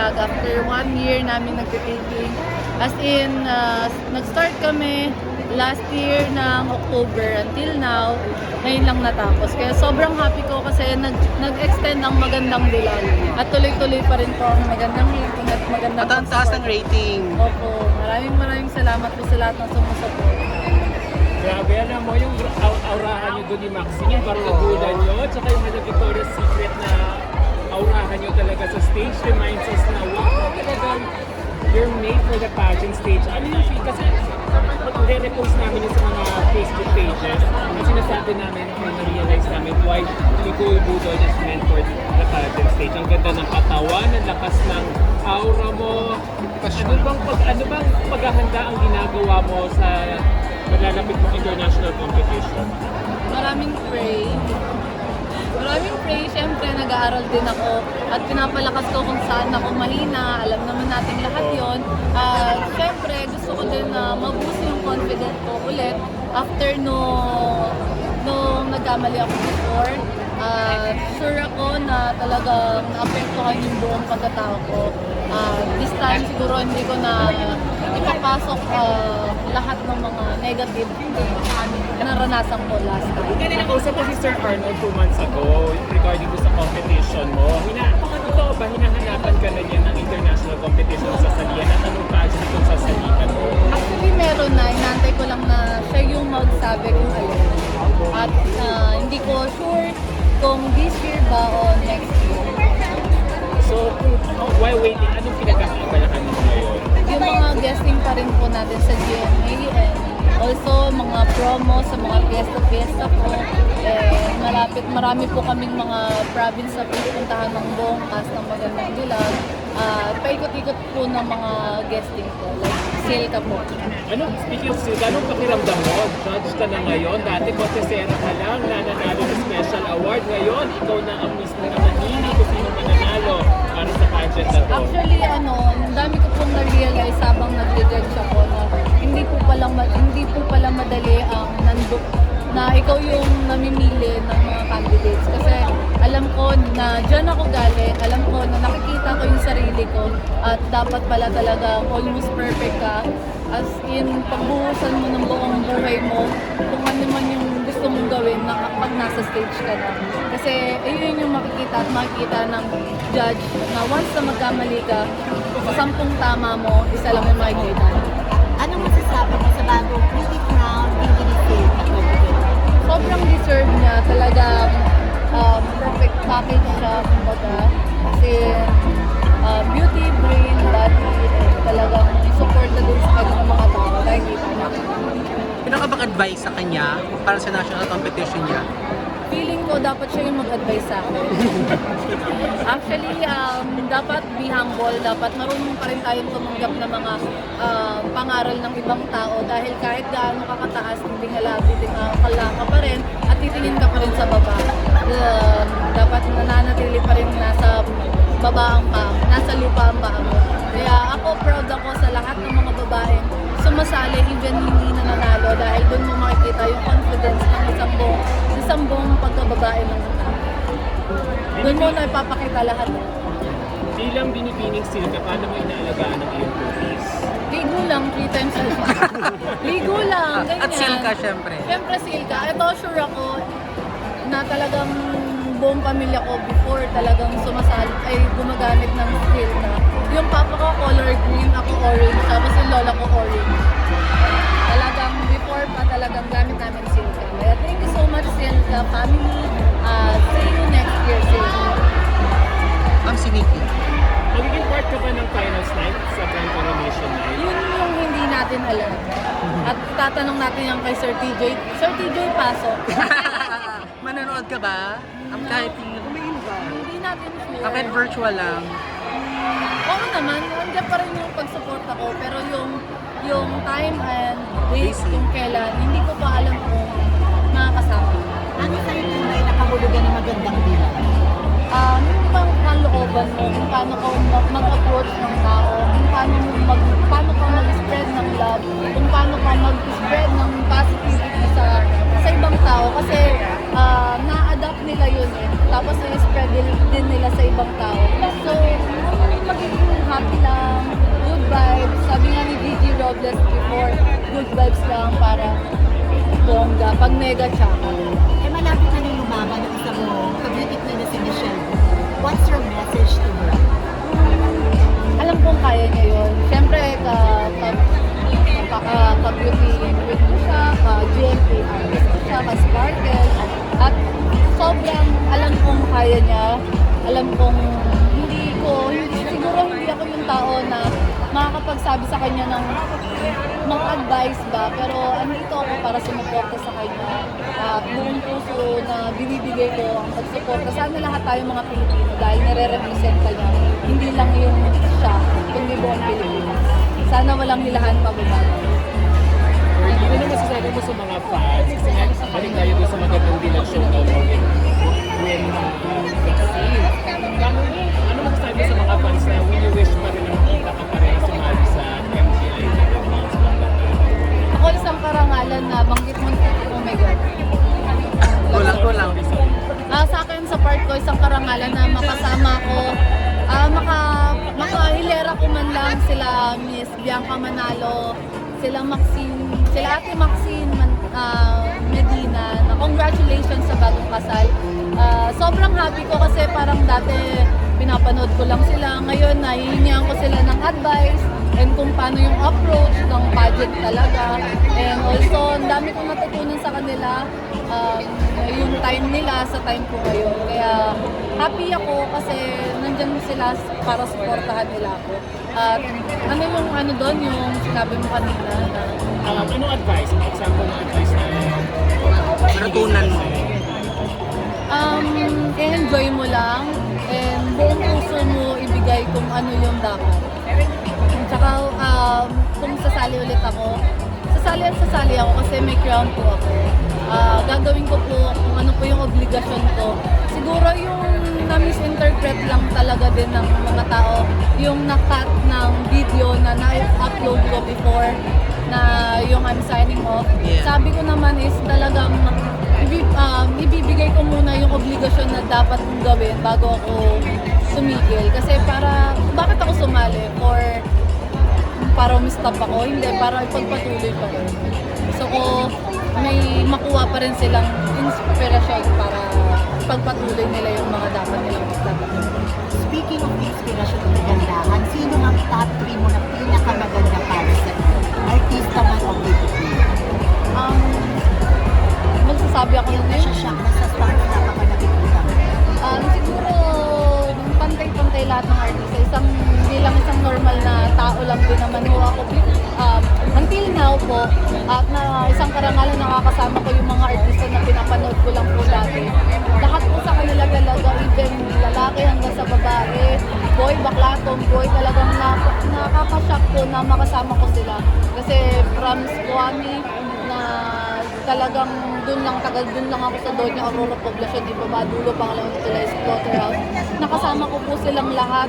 vlog after 1 year namin nagtitaping. As in, nag-start kami last year ng October until now, ngayon lang natapos. Kaya sobrang happy ko kasi nag-extend ang magandang dilag. At tuloy-tuloy pa rin po ang magandang rating at magandang At ang taas ng rating. Opo, maraming salamat po sa lahat ng sumusuport. Grabe, alam mo, yung aurahan nyo doon ni Maxine, yung barulagulan nyo, tsaka yung Victoria's Secret na aurahan nyo talaga sa stage reminds us na wow, talagang you're made for the pageant stage. Ano yung feel? Kasi re-repost namin yung sa mga Facebook pages na sinasabi namin kung na-realize namin why Nicole Budol is meant for the pageant stage. Ang ganda ng katawan, ang lakas ng aura mo. Ano bang paghahanda ang ginagawa mo sa maglalapit mong international competition? Maraming pray. Siyempre, nag-aaral din ako at pinapalakas ko kung saan ako mahina. Alam naman natin lahat yon. Siyempre, gusto ko din na mag-boost yung confidence ko ulit after nung nagkamali ako before. Sure ako na talagang naapektuhan yung buong pagkatao ko. This time, siguro hindi ko na ipapasok lahat ng mga negative na naranasan ko last time. Nakausap ko si Sir Arnold 2 months ago regarding sa competition mo. Totoo ba hinahanapan ka na niya ng international competition sa salihan at anong pageant kung sasalihan mo? Actually, meron na. Inaantay ko lang na siya yung magsabi kung alin. At hindi ko sure kung this year ba o next year. So, while waiting, anong pinag-aabalahan mo ngayon? Yung mga guesting pa rin po natin sa GMA and also mga promo sa mga fiesta po. Marami po kaming mga province na pinupuntahan ng buong cast ng Magandang Dilag. Paikot-ikot po ng mga guesting po, like Silka po. Speaking of Silka, anong pakiramdam mo? Judge ka na ngayon. Dati Contesera ka lang, nananalo ng special award. Ngayon, ikaw na ang mismo na manili kung sino mananalo para sa pageant na to. Actually, ang dami ko pong na-realize habang nag-judge ako na hindi po pala madali ang nanduk na ikaw yung namimili ng mga candidates. Kasi alam ko na dyan ako galing, alam ko na nakikita ko yung sarili ko at dapat pala talaga almost perfect ka. As in, pagbuhusan mo ng buong buhay mo, kung ano man yung gusto mong gawin na pag nasa stage ka na. Kasi yun yung makikita at makikita ng judge na once na magkamali ka, sa 10 tama mo, isa lang yung makikita. Anong masasabi mo sa bagong Beauty Crown Beauty Sobrang deserve niya. Talagang perfect package siya, kumbaga. Kasi beauty, brain, body, talagang support na din sa kanyang mga tao. Nakikita niya. Pinaka-advice sa kanya para sa national competition niya? Feeling ko dapat siya yung mag-advise sa akin. Actually, dapat be humble, dapat marunong pa rin tayong tumanggap ng mga pangaral ng ibang tao dahil kahit gaano kakataas, hindi halabitin kala ka pa rin at titingin ka pa rin sa baba. Dapat nananatili pa rin nasa baba ang paa, nasa lupa ang paa mo. Kaya ako proud ako sa lahat ng mga babaeng sumasali, even hindi na nanalo dahil doon mo makikita yung confidence ng isang buong pagkababae ng doon mo na ipapakita lahat. Bilang binibining Silka, paano mo inaalagaan ang iyong cookies? Ligo lang 3 times a day. Ligo lang, ganyan. At Silka, syempre. Siyempre Silka. Ito, sure ako na talagang buong pamilya ko before talagang gumagamit ng Silka. Yung papa ko color green, ako orange, tapos yung lola ko orange. Talagang before pa talagang gamit namin Silka. Kaya thank you so much Silka family. See you next year, Silka. Ang si Nikki. Magiging part ka ba ng finals night sa Grand Coronation Night? Yun yung hindi natin alam. At tatanong natin yan kay Sir TJ. Sir TJ, pasok. Manonood ka ba? Ang kahit Hindi natin sure. kahit virtual lang. Oo naman, nandiyan pa rin yung pag-support ako. Pero yung time and date kung kailan, hindi ko pa alam kung makakasama. Ano sa'yo kung may nakahulugan na magandang bilang? Yung bang kalooban mo, kung paano ka mag-approach ng tao, kung paano ka mag-spread ng love, kung paano ka mag-spread ng positivity sa ibang tao. Kasi na-adapt nila yun eh. Tapos na-spread din nila sa ibang tao. So, magiging happy lang, good vibes. Sabi nga ni Gigi Robles before, good vibes lang para bongga. Pag mega tsaka. Eh, malapit na yung lumaban ng isa mo, ka-beauty queen na si Michelle. What's your message to her? Alam kong kaya niya yun. Siyempre, ka-beauty queen ko siya, ka-GMA artist ko siya, ka-sparkle. At sobrang alam kong kaya niya. Alam kong siguro hindi ako yung tao na makakapagsabi sa kanya ng mga advice ba, pero andito ako para sumuporta sa kanya. At buong puso na binibigay ko ang pagsuporta. Sana lahat tayo mga Pilipino dahil nire-represent ka niya. Hindi lang yung siya, kundi buong Pilipinas. Sana walang hilahan pa baba. Ano masasabi mo sa mga fans? Kasi nga, balik tayo doon sa magandang dilang show na when vaccine. Ano masasabi mo sa mga fans na wish pa rin na makita ka pa rin sumali sa MGI? Ako isang karangalan na banggit mo, oh my God. Kulang. Sa akin, sa part ko, isang karangalan na makasama ko, makahilera ko man lang sila Miss Bianca Manalo, sila Ate Maxine Medina, na congratulations sa bagong kasal. Sobrang happy ko kasi parang dati pinapanood ko lang sila. Ngayon, nahihingihan ko sila ng advice and kung paano yung approach ng pageant talaga. And also, ang dami kong natutunan sa kanila. Yung time nila sa time ko ngayon. Kaya happy ako kasi nandyan sila para supportahan nila ako. At ano yung doon, yung sinabi mo kanina na Anong advice? Example ng advice na Natutunan mo. i-enjoy mo lang and buong puso mo ibigay kung ano yung dapat. Tsaka kung sasali ulit ako, sasali ako kasi may crown po ako. Gagawin ko po kung ano po yung obligasyon ko. Siguro yung na-misinterpret lang talaga din ng mga tao, yung na-cut ng video na na-upload ko before na yung I'm signing off. Yeah. Sabi ko naman is talagang ibibigay ko muna yung obligasyon na dapat kong gawin bago ako sumigil. Kasi bakit ako sumali? Para umistop ako? Hindi, para ipagpatuloy pa ko. Gusto ko may makuha pa rin silang inspirasyon para ipagpatuloy nila yung mga dapat nilang magdapat. Speaking of inspiration at kagandahan, sino ang top 3 mo na pinakamaganda para sa iyo? Artista man o beauty queen? Magsasabi ako ng name. Siya nasa stars na kapag nakikita mo. Siguro, pantay-pantay lahat ng artista. Hindi lang isang normal na tao lang din naman ho ako. Until now po, at na isang karangalan nakakasama ko yung mga artista na pinapanood ko lang po dati. Lahat po sa kanila talaga, even lalaki hanggang sa babae, boy, bakla, tomboy, talagang nakakashock po na makasama ko sila. Kasi promise ko kami na talagang doon lang ako sa Doña Aurora Poblacion, ibaba dulo Pangalaman Tulay Slaughterhouse. Nakasama ko po silang lahat.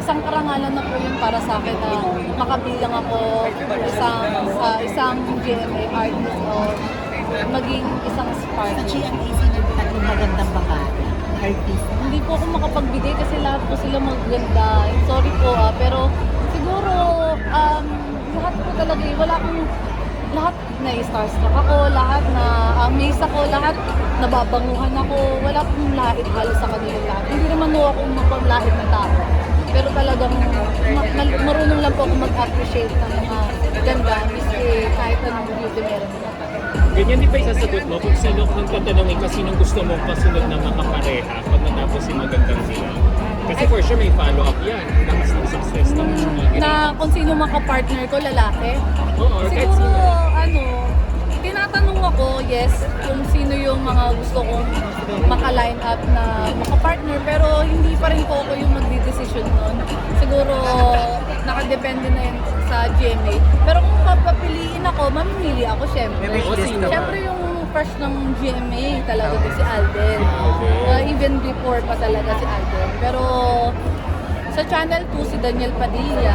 Isang karangalan na po yun para sa akin na makabilang ako isang GMA artist o maging isang spark. Sa GMA, sino yung tatlong magandang babae? Artista. Hindi po ako makapagbigay kasi lahat po sila maganda. Sorry po pero siguro lahat po talaga lahat na starstruck ako, lahat na amaze ako, lahat nababanguhan ako, wala pong lahit halos sa kanila lahat. Hindi naman ako mapamlahit na tao. Pero talagang marunong lang po ako mag-appreciate ng mga ganda, miski kahit anong beauty meron. ganyan di ba isasagot mo kung sino kung tatanungin ka sinong gusto mong kasunod na makapareha pag natapos si magandang sila? Kasi for sure may follow-up yan. Lakas ng success ng Chigil. Na kung sino makapartner ko, lalaki. Oo, or kahit Siguro, sino. tinatanong ako, yes, kung sino yung mga gusto kong maka-line up na makapartner, pero hindi pa rin po ako yung magdi-decision nun. Siguro, nakadepende na yun sa GMA. Pero kung papapiliin ako, mamimili ako syempre. May wishlist ka ba? Syempre yung crush ng GMA talaga si Alden. Even before pa talaga si Alden. Pero sa Channel 2, si Daniel Padilla.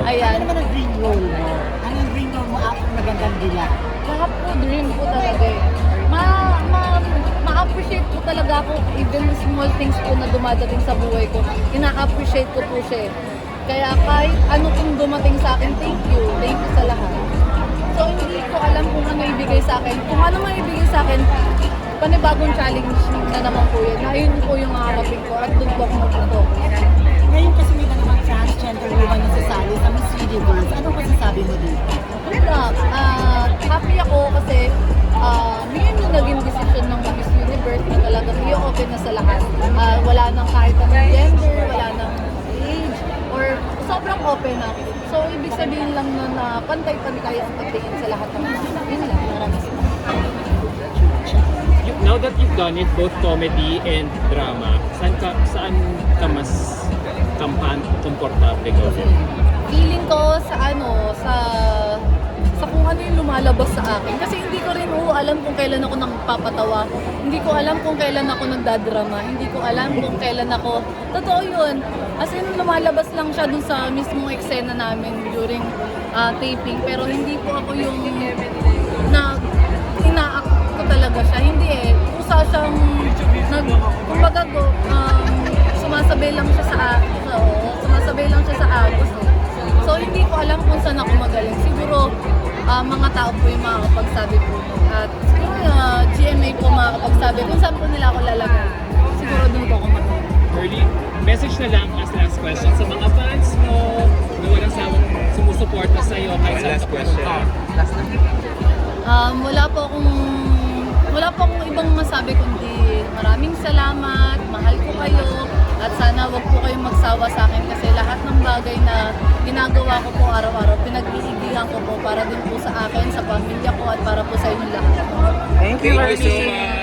Ayan. Ano naman ang dream role mo? Ano ang dream role mo after magandang dila? Lahat po dream ko talaga eh. talaga ako, even small things po na dumadating sa buhay ko, ina-appreciate ko po siya. Kaya kahit ano pong dumating sa akin, thank you sa lahat. So hindi ko alam kung ano ibigay sa akin. Kung ano man ibigay sa akin, panibagong challenge na naman po yun. Na yun po yung haharapin ko at doon po ako magluto. Ngayon kasi may na naman transgender woman na sasali sa Miss Universe. Anong masasabi mo dito? Happy ako kasi yun yung naging decision ng Miss Universe na talagang i-open na sa lahat. Wala nang kahit anong gender, wala nang age, or sobrang open na. So, ibig sabihin lang nun na pantay-pantay ang pagtingin sa lahat ng mga. Yun lang, maraming salamat. Now that you've done it, both comedy and drama, saan ka mas komportable gawin? Feeling ko sa kung ano yung lumalabas sa akin. Kasi hindi ko rin alam kung kailan ako nagpapatawa. Hindi ko alam kung kailan ako nagdadrama. Hindi ko alam kung kailan ako... Totoo yun. As in, lumalabas lang siya dun sa mismong eksena namin during taping. Pero hindi po ako yung ina-act ko talaga siya. Hindi eh. Kusa siyang... kumbaga sumasabay lang siya sa agos. So, hindi ko alam kung saan ako magaling. Siguro, mga tao po yung makakapagsabi po. At siguro, GMA po makakapagsabi kung saan po nila ako lalagay. Siguro doon po ako magaling. Early, message na lang as last question sa mga fans mo na walang sawang sumusuporta sa'yo kahit saan ka pumunta. Wala po akong ibang masabi kundi maraming salamat, mahal ko kayo, at sana wag po kayong magsawa sa akin kasi lahat ng bagay na ginagawa ko po araw-araw, pinag-iigihan ko po para din po sa akin, sa pamilya ko, at para po sa inyong lahat. Thank you, Thank you so Marlene. much.